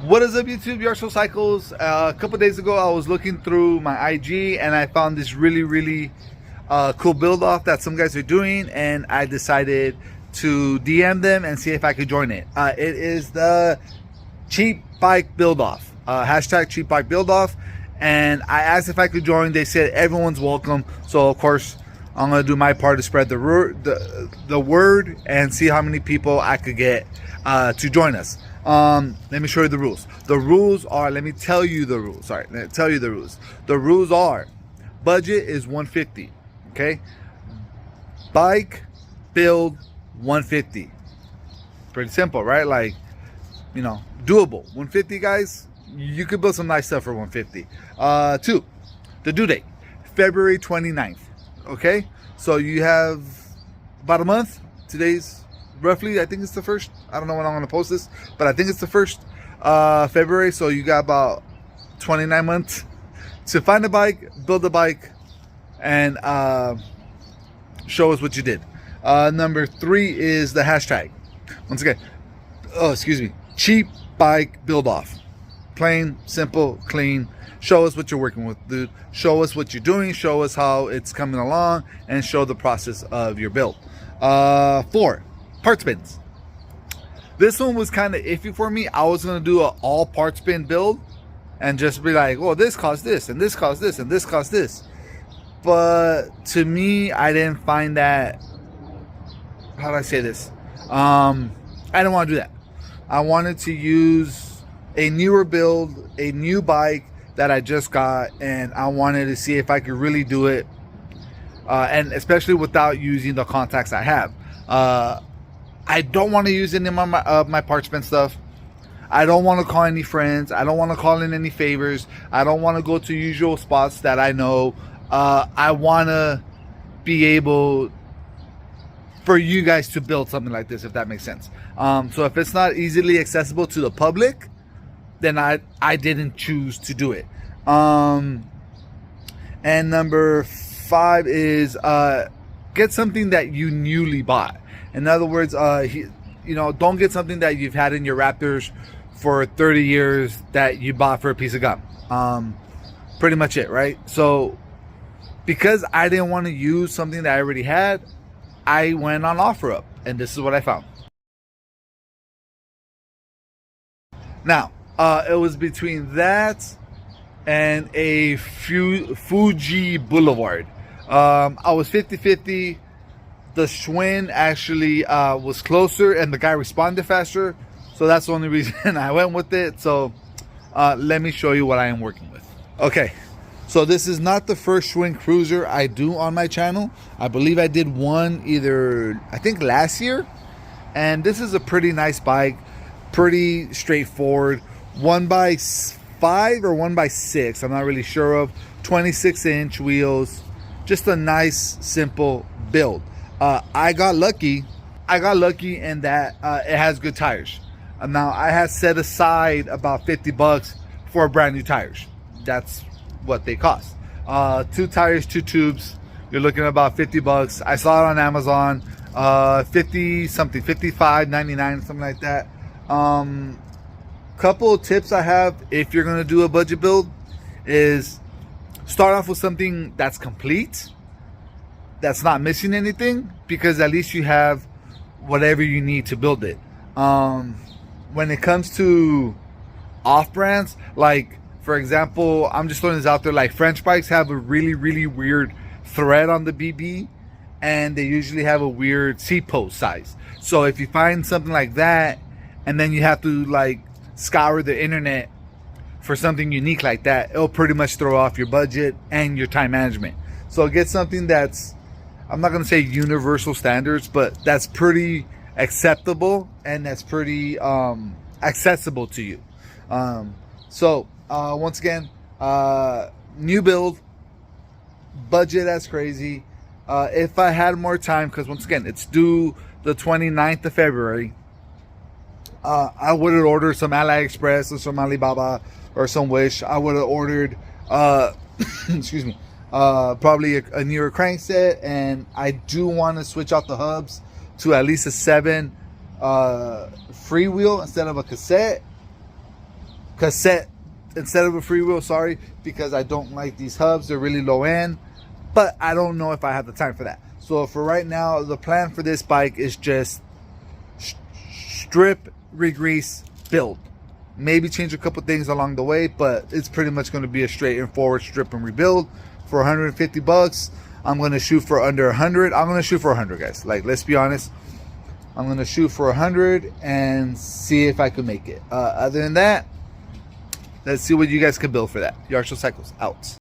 What is up, YouTube? Yarsho Cycles. A couple days ago, I was looking through my IG and I found this really cool build off that some guys are doing, and I decided to DM them and see if I could join it. It is the cheap bike build off, hashtag cheap bike build off, and I asked if I could join. They said everyone's welcome, so of course I'm gonna do my part to spread the word and see how many people I could get to join us. Let me show you the rules. The rules are, let me tell you the rules. Sorry, let me tell you the rules. The rules are, budget is 150. Okay, bike build 150. Pretty simple, right? Like, you know, doable. 150, guys. You could build some nice stuff for 150. 2, the due date, February 29th. Okay, so you have about a month. Today's roughly, I think it's the 1st. I don't know when I'm gonna post this, but I think it's the 1st February. So you got about 29 months to find a bike, build a bike, and show us what you did. Number 3 is the hashtag. Once again, cheap bike build off. Plain, simple, clean. Show us what you're working with, dude. Show us what you're doing. Show us how it's coming along, and show the process of your build. 4, part spins. This one was kind of iffy for me. I was gonna do an all part spin build and just be like, well, this costs this, and this costs this, and this costs this. But to me, I didn't find that, how do I say this? I didn't want to do that. I wanted to use a newer build, a new bike that I just got, and I wanted to see if I could really do it, and especially without using the contacts I have. I don't want to use any of my part spin stuff. I don't want to call any friends. I don't want to call in any favors. I don't want to go to usual spots that I know. I want to be able for you guys to build something like this, if that makes sense. So if it's not easily accessible to the public, then I didn't choose to do it. And number 5 is get something that you newly bought. In other words, don't get something that you've had in your Raptors for 30 years that you bought for a piece of gum. Pretty much it, right? So because I didn't want to use something that I already had, I went on OfferUp, and this is what I found. Now, it was between that and a Fuji Boulevard. I was 50-50. The schwinn actually was closer, and the guy responded faster. So that's the only reason I went with it. So let me show you what I am working with. Okay, so this is not the first schwinn cruiser I do on my channel. I believe I did one I think last year. And this is a pretty nice bike. Pretty straightforward. 1x5 or 1x6, I'm not really sure of. 26-inch wheels. Just a nice, simple build. I got lucky in that it has good tires. Now, I had set aside about $50 for brand new tires. That's what they cost. 2 tires, 2 tubes. You're looking at about $50. I saw it on Amazon. 50 something, 55.99, something like that. Couple of tips I have if you're gonna do a budget build is start off with something that's complete, that's not missing anything, because at least you have whatever you need to build it. When it comes to off brands, like for example, I'm just throwing this out there, like French bikes have a really weird thread on the BB, and they usually have a weird seat post size. So if you find something like that, and then you have to like scour the internet for something unique like that, it'll pretty much throw off your budget and your time management. So get something that's, I'm not gonna say universal standards, but that's pretty acceptable and that's pretty accessible to you. Once again, new build, budget as crazy. If I had more time, because once again it's due the 29th of February, I would have ordered some AliExpress or some Alibaba or some Wish. I would have ordered excuse me, probably a newer crankset, and I do want to switch out the hubs to at least a 7 freewheel instead of a cassette. cassette instead of a freewheel. Sorry, because I don't like these hubs. They're really low end, but I don't know if I have the time for that. So for right now, the plan for this bike is just strip, regrease, build. Maybe change a couple things along the way, but it's pretty much going to be a straight and forward strip and rebuild for 150 bucks. I'm going to shoot for under 100. I'm going to shoot for 100, guys. Like, let's be honest. I'm going to shoot for 100 and see if I can make it. Other than that, let's see what you guys can build for that. Yardshow Cycles out.